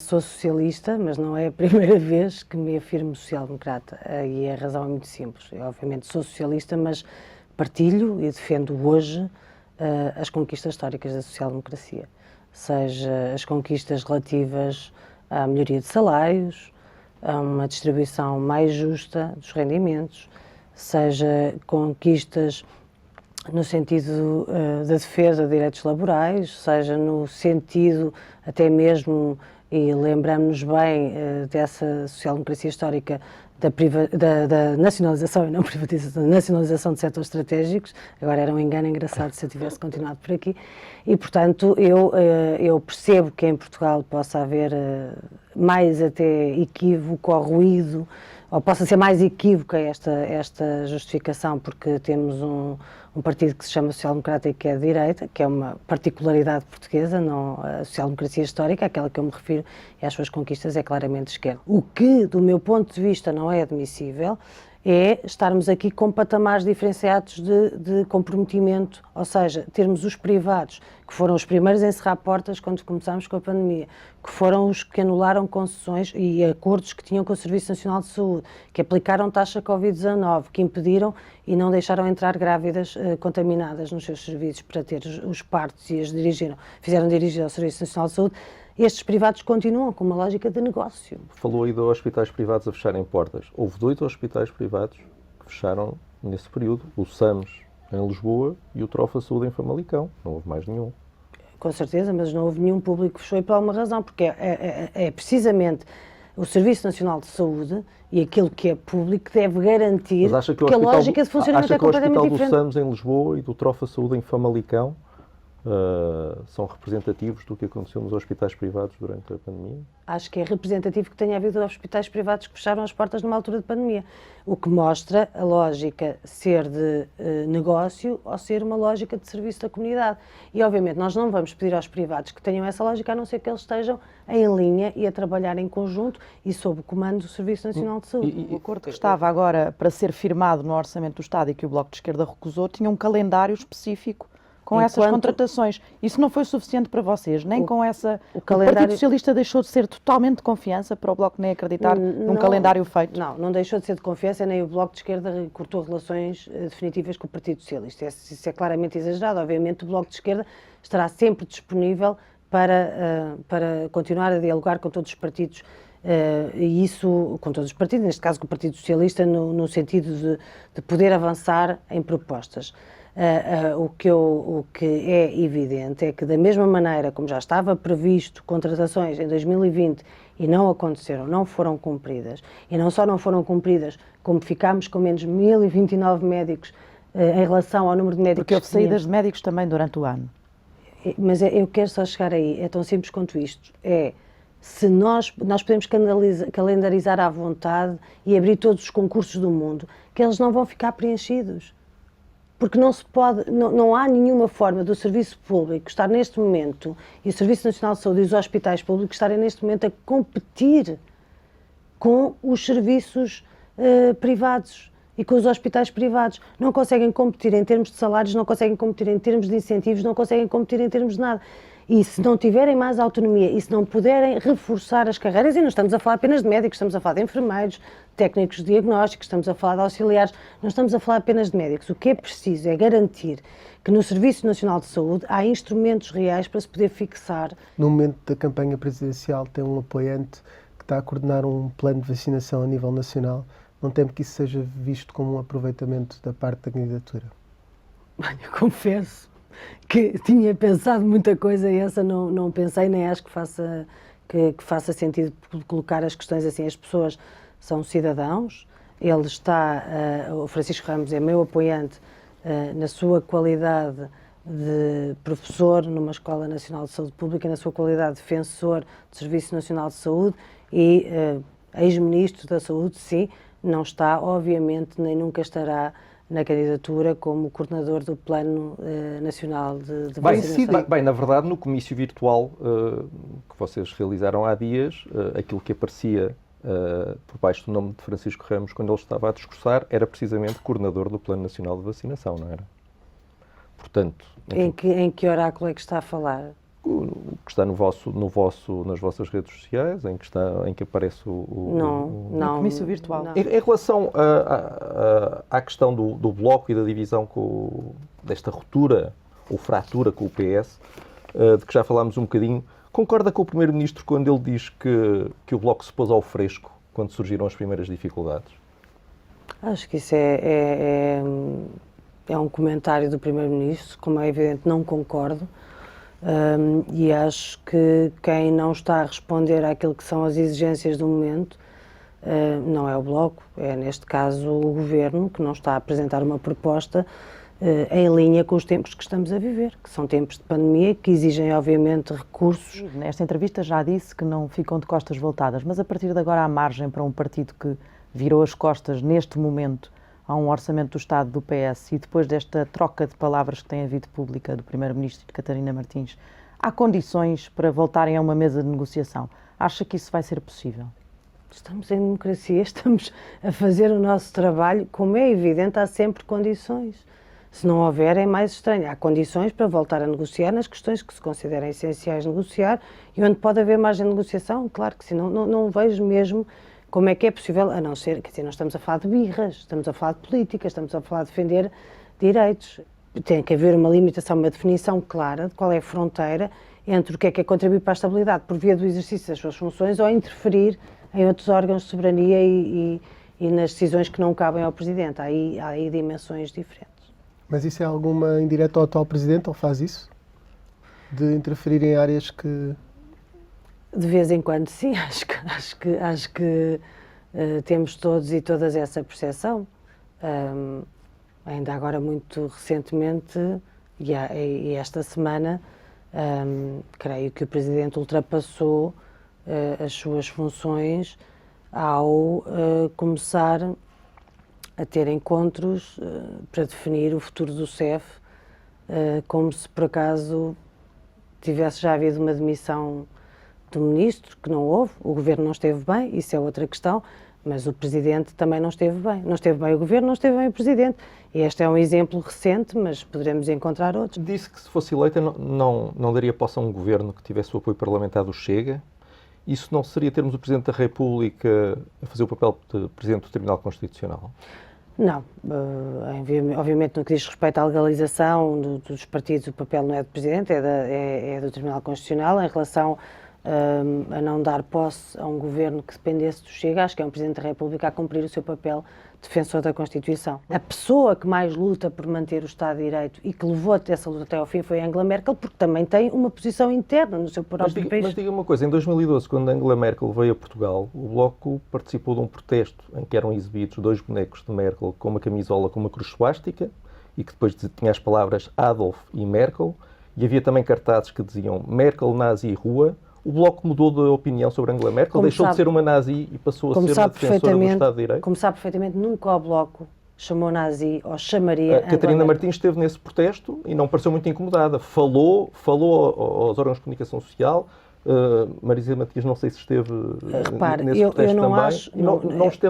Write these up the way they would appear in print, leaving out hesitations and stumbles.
Sou socialista, mas não é a primeira vez que me afirmo social-democrata, e a razão é muito simples. Eu, obviamente, sou socialista, mas partilho e defendo hoje as conquistas históricas da social-democracia, seja as conquistas relativas à melhoria de salários, a uma distribuição mais justa dos rendimentos, seja conquistas no sentido da defesa de direitos laborais, seja no sentido até mesmo, e lembramos-nos bem dessa social-democracia histórica da nacionalização e não privatização, da nacionalização de setores estratégicos. Agora era um engano engraçado se eu tivesse continuado por aqui. E, portanto, eu percebo que em Portugal possa haver mais até equívoco ou ruído, ou possa ser mais equívoca esta justificação, porque temos um partido que se chama Social-Democrata e que é de direita, que é uma particularidade portuguesa, não a social-democracia histórica, aquela que eu me refiro e às suas conquistas é claramente de esquerda. O que, do meu ponto de vista, não é admissível é estarmos aqui com patamares diferenciados de comprometimento, ou seja, termos os privados, que foram os primeiros a encerrar portas quando começámos com a pandemia, que foram os que anularam concessões e acordos que tinham com o Serviço Nacional de Saúde, que aplicaram taxa Covid-19, que impediram e não deixaram entrar grávidas contaminadas nos seus serviços para ter os partos e as fizeram dirigir ao Serviço Nacional de Saúde. Estes privados continuam com uma lógica de negócio. Falou aí de hospitais privados a fecharem portas. Houve 2 hospitais privados que fecharam nesse período. O SAMS em Lisboa e o Trofa Saúde em Famalicão. Não houve mais nenhum. Com certeza, mas não houve nenhum público que fechou e por alguma razão, porque é precisamente o Serviço Nacional de Saúde e aquilo que é público deve garantir que a lógica de funcionamento é completamente diferente. Acha que o Hospital do SAMS em Lisboa e do Trofa Saúde em Famalicão são representativos do que aconteceu nos hospitais privados durante a pandemia? Acho que é representativo que tenha havido hospitais privados que fecharam as portas numa altura de pandemia, o que mostra a lógica ser de negócio ou ser uma lógica de serviço da comunidade. E, obviamente, nós não vamos pedir aos privados que tenham essa lógica, a não ser que eles estejam em linha e a trabalhar em conjunto e sob o comando do Serviço Nacional de Saúde. O acordo que estava agora para ser firmado no Orçamento do Estado e que o Bloco de Esquerda recusou tinha um calendário específico com essas contratações. Isso não foi suficiente para vocês, nem com essa... O Partido Socialista deixou de ser totalmente de confiança para o Bloco nem acreditar num calendário feito? Não deixou de ser de confiança, nem o Bloco de Esquerda cortou relações definitivas com o Partido Socialista. Isso é claramente exagerado. Obviamente o Bloco de Esquerda estará sempre disponível para continuar a dialogar com todos os partidos, e isso, com todos os partidos, neste caso com o Partido Socialista, no sentido de poder avançar em propostas. O que é evidente é que, da mesma maneira como já estava previsto contratações em 2020 e não aconteceram, não foram cumpridas, e não só não foram cumpridas, como ficámos com menos 1029 médicos em relação ao número de médicos. Porque houve saídas de médicos também durante o ano. Mas eu quero só chegar aí, é tão simples quanto isto. Se nós podemos calendarizar à vontade e abrir todos os concursos do mundo, que eles não vão ficar preenchidos. Porque não há nenhuma forma do serviço público estar neste momento, e o Serviço Nacional de Saúde e os hospitais públicos estarem neste momento a competir com os serviços privados e com os hospitais privados. Não conseguem competir em termos de salários, não conseguem competir em termos de incentivos, não conseguem competir em termos de nada. E se não tiverem mais autonomia e se não puderem reforçar as carreiras, e não estamos a falar apenas de médicos, estamos a falar de enfermeiros, técnicos de diagnósticos, estamos a falar de auxiliares, não estamos a falar apenas de médicos. O que é preciso é garantir que no Serviço Nacional de Saúde há instrumentos reais para se poder fixar. No momento da campanha presidencial tem um apoiante que está a coordenar um plano de vacinação a nível nacional. Não temo que isso seja visto como um aproveitamento da parte da candidatura? Eu confesso que tinha pensado muita coisa e essa não pensei, nem acho que faça sentido colocar as questões assim. As pessoas são cidadãos, o Francisco Ramos é meu apoiante na sua qualidade de professor numa Escola Nacional de Saúde Pública, na sua qualidade de defensor do Serviço Nacional de Saúde e ex-ministro da Saúde, sim, não está, obviamente, nem nunca estará na candidatura como coordenador do Plano Nacional de Vacinação. Bem, na verdade, no comício virtual que vocês realizaram há dias, aquilo que aparecia por baixo do nome de Francisco Ramos, quando ele estava a discursar, era precisamente coordenador do Plano Nacional de Vacinação, não era? Portanto... Em que oráculo é que está a falar? político que está nas vossas redes sociais, em que aparece o comício virtual. Em relação à questão do Bloco e da divisão, desta ruptura ou fratura com o PS, de que já falámos um bocadinho, concorda com o Primeiro-Ministro quando ele diz que o Bloco se pôs ao fresco quando surgiram as primeiras dificuldades? Acho que isso é um comentário do Primeiro-Ministro, como é evidente, não concordo, e acho que quem não está a responder àquilo que são as exigências do momento não é o Bloco, é neste caso o Governo, que não está a apresentar uma proposta em linha com os tempos que estamos a viver, que são tempos de pandemia, que exigem obviamente recursos. Nesta entrevista já disse que não ficam de costas voltadas, mas a partir de agora há margem para um partido que virou as costas neste momento a um orçamento do Estado do PS e depois desta troca de palavras que tem havido pública do Primeiro-Ministro e de Catarina Martins, há condições para voltarem a uma mesa de negociação? Acha que isso vai ser possível? Estamos em democracia, estamos a fazer o nosso trabalho, como é evidente, há sempre condições. Se não houver, é mais estranho. Há condições para voltar a negociar nas questões que se consideram essenciais negociar e onde pode haver margem de negociação, claro que sim, não vejo mesmo como é que é possível, a não ser, quer dizer, não estamos a falar de birras, estamos a falar de política, estamos a falar de defender direitos. Tem que haver uma limitação, uma definição clara de qual é a fronteira entre o que é contribuir para a estabilidade por via do exercício das suas funções ou interferir em outros órgãos de soberania e nas decisões que não cabem ao Presidente. Há aí dimensões diferentes. Mas isso é alguma indireta ao atual Presidente? Ele faz isso? De interferir em áreas que... De vez em quando, sim. Acho que temos todos e todas essa percepção. Ainda agora, muito recentemente, e esta semana, creio que o Presidente ultrapassou as suas funções ao começar a ter encontros para definir o futuro do CEF, como se por acaso tivesse já havido uma demissão do Ministro, que não houve, o Governo não esteve bem, isso é outra questão, mas o Presidente também não esteve bem. Não esteve bem o Governo, não esteve bem o Presidente. E este é um exemplo recente, mas poderemos encontrar outros. Disse que se fosse eleita não daria posse a um Governo que tivesse o apoio parlamentar do Chega. Isso não seria termos o Presidente da República a fazer o papel de Presidente do Tribunal Constitucional? Não. Obviamente, no que diz respeito à legalização dos partidos, o papel não é do Presidente, é do Tribunal Constitucional. Em relação a não dar posse a um Governo que dependesse do Chega, acho que é um Presidente da República a cumprir o seu papel defensor da Constituição. A pessoa que mais luta por manter o Estado de Direito e que levou essa luta até ao fim foi Angela Merkel, porque também tem uma posição interna no seu próprio país. Mas diga uma coisa, em 2012, quando Angela Merkel veio a Portugal, o Bloco participou de um protesto em que eram exibidos 2 bonecos de Merkel com uma camisola com uma cruz suástica e que depois tinha as palavras Adolf e Merkel, e havia também cartazes que diziam Merkel, Nazi, Rua. O Bloco mudou de opinião sobre Angela Merkel, deixou de ser uma nazi e passou a ser uma defensora do Estado de Direito? Como sabe perfeitamente, nunca o Bloco chamou nazi ou chamaria... Catarina Martins esteve nesse protesto e não pareceu muito incomodada. Falou aos órgãos de comunicação social. Marisa Matias não sei se esteve nesse protesto eu não também. acho,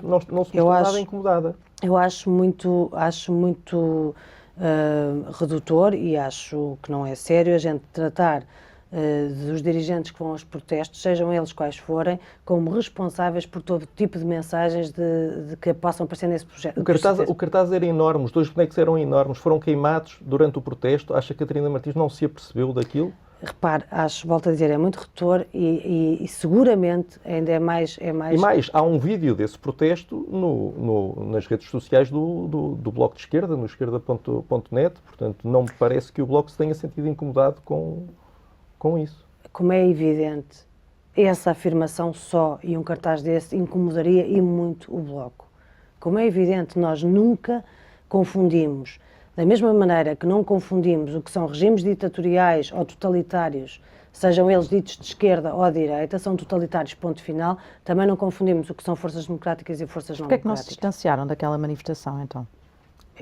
não se mostrou nada incomodada. Eu acho muito redutor e acho que não é sério a gente tratar dos dirigentes que vão aos protestos, sejam eles quais forem, como responsáveis por todo tipo de mensagens de que possam aparecer nesse projeto. O cartaz era enorme, os 2 bonecos eram enormes, foram queimados durante o protesto. Acha que a Catarina Martins não se apercebeu daquilo? Repare, volto a dizer, é muito redutor e seguramente ainda é mais... E mais, há um vídeo desse protesto nas redes sociais do Bloco de Esquerda, no esquerda.net, portanto não me parece que o Bloco se tenha sentido incomodado com isso. Como é evidente, essa afirmação só e um cartaz desse incomodaria e muito o Bloco. Como é evidente, nós nunca confundimos, da mesma maneira que não confundimos o que são regimes ditatoriais ou totalitários, sejam eles ditos de esquerda ou de direita, são totalitários, ponto final, também não confundimos o que são forças democráticas e forças não democráticas. Por que é que não se distanciaram daquela manifestação, então?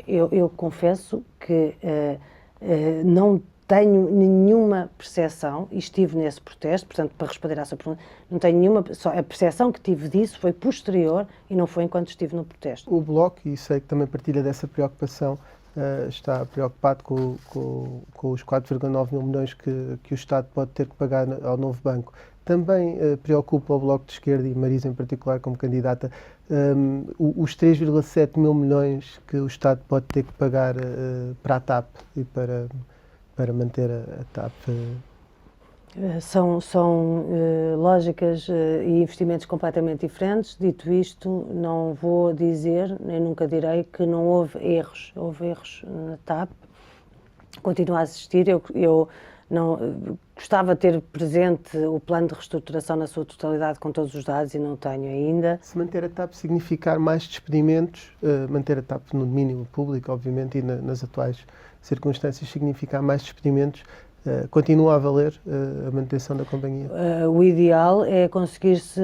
Eu confesso que não tenho nenhuma percepção, e estive nesse protesto, portanto, para responder à sua pergunta, não tenho nenhuma, só a percepção que tive disso foi posterior e não foi enquanto estive no protesto. O Bloco, e sei que também partilha dessa preocupação, está preocupado com os 4,9 mil milhões que o Estado pode ter que pagar ao novo banco. Também preocupa o Bloco de Esquerda e Marisa em particular como candidata os 3,7 mil milhões que o Estado pode ter que pagar para a TAP e para manter a TAP. São lógicas e investimentos completamente diferentes. Dito isto, não vou dizer, nem nunca direi, que não houve erros. Houve erros na TAP. Continua a existir. Eu não gostava de ter presente o plano de reestruturação na sua totalidade com todos os dados e não tenho ainda. Se manter a TAP significar mais despedimentos, manter a TAP no domínio público, obviamente, e nas atuais circunstâncias significar mais despedimentos, continua a valer a manutenção da companhia? O ideal é conseguir-se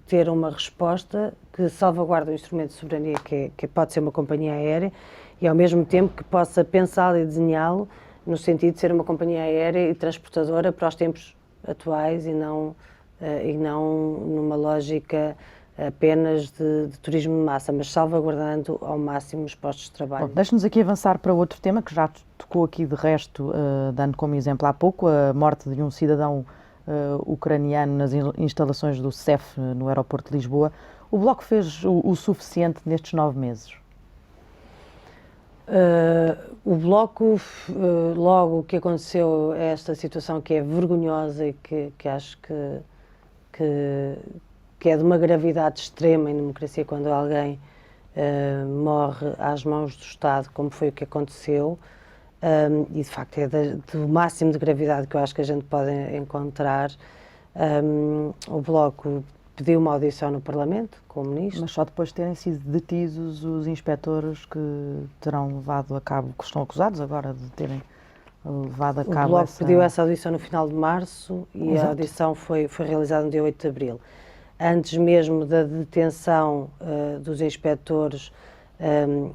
ter uma resposta que salvaguarde o instrumento de soberania que pode ser uma companhia aérea e ao mesmo tempo que possa pensá-lo e desenhá-lo no sentido de ser uma companhia aérea e transportadora para os tempos atuais e não numa lógica apenas de turismo de massa, mas salvaguardando ao máximo os postos de trabalho. Deixe-nos aqui avançar para outro tema que já tocou aqui de resto, dando como exemplo há pouco, a morte de um cidadão ucraniano nas instalações do CEF no aeroporto de Lisboa. O Bloco fez o suficiente nestes 9 meses? O Bloco, logo que aconteceu esta situação que é vergonhosa e que acho que é de uma gravidade extrema em democracia quando alguém morre às mãos do Estado, como foi o que aconteceu, e de facto é do máximo de gravidade que eu acho que a gente pode encontrar. O Bloco pediu uma audição no Parlamento com o Ministro. Mas só depois de terem sido detidos os inspectores que terão levado a cabo, que estão acusados agora de terem levado a cabo. O Bloco pediu essa audição no final de março e Exato. A audição foi realizada no dia 8 de abril. Antes mesmo da detenção dos inspectores,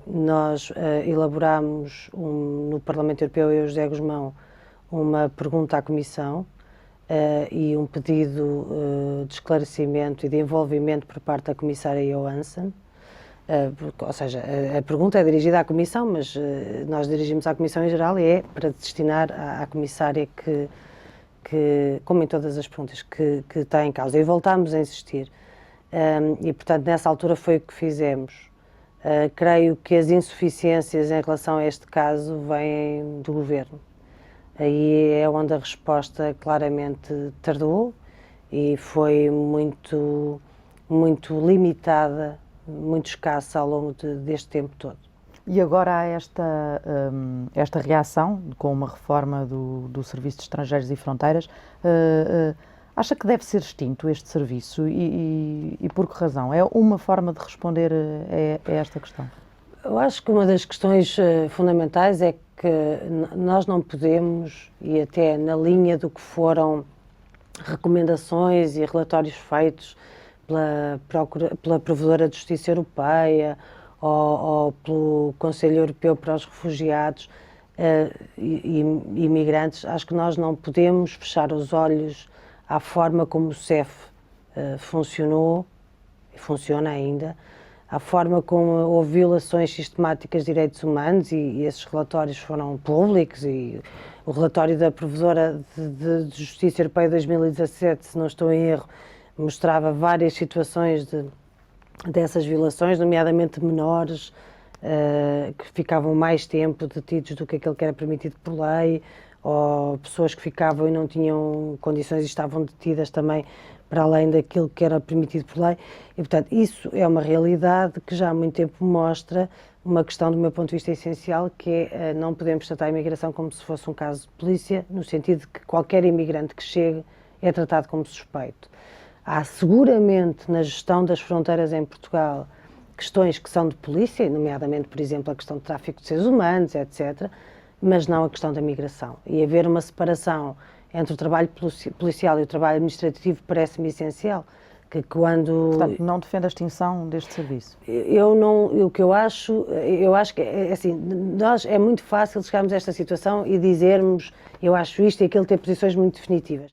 nós elaborámos no Parlamento Europeu, eu e o José Guzmão, uma pergunta à Comissão e um pedido de esclarecimento e de envolvimento por parte da Comissária Johansson. Ou seja, a pergunta é dirigida à Comissão, mas nós dirigimos à Comissão em geral e é para destinar à Comissária que, como em todas as perguntas, que está em causa. E voltámos a insistir. E, portanto, nessa altura foi o que fizemos. Creio que as insuficiências em relação a este caso vêm do Governo. Aí é onde a resposta claramente tardou e foi muito limitada, muito escassa ao longo deste tempo todo. E agora há esta reação com uma reforma do Serviço de Estrangeiros e Fronteiras. Acha que deve ser extinto este serviço e por que razão? É uma forma de responder a esta questão? Eu acho que uma das questões fundamentais é que nós não podemos, e até na linha do que foram recomendações e relatórios feitos pela Provedora de Justiça Europeia ou pelo Conselho Europeu para os Refugiados e Imigrantes, acho que nós não podemos fechar os olhos à forma como o CEF funcionou e funciona ainda, à forma como houve violações sistemáticas de direitos humanos e esses relatórios foram públicos e o relatório da Provedora de Justiça Europeia de 2017, se não estou em erro, mostrava várias situações dessas violações, nomeadamente menores que ficavam mais tempo detidos do que aquele que era permitido por lei, ou pessoas que ficavam e não tinham condições e estavam detidas também para além daquilo que era permitido por lei. E, portanto, isso é uma realidade que já há muito tempo mostra uma questão, do meu ponto de vista, essencial, que é não podemos tratar a imigração como se fosse um caso de polícia, no sentido de que qualquer imigrante que chegue é tratado como suspeito. Há seguramente na gestão das fronteiras em Portugal questões que são de polícia, nomeadamente, por exemplo, a questão de tráfico de seres humanos, etc., mas não a questão da migração. E haver uma separação entre o trabalho policial e o trabalho administrativo parece-me essencial. Que quando... Portanto, não defende a extinção deste serviço? O que eu acho que assim, nós é muito fácil chegarmos a esta situação e dizermos eu acho isto e aquilo ter posições muito definitivas.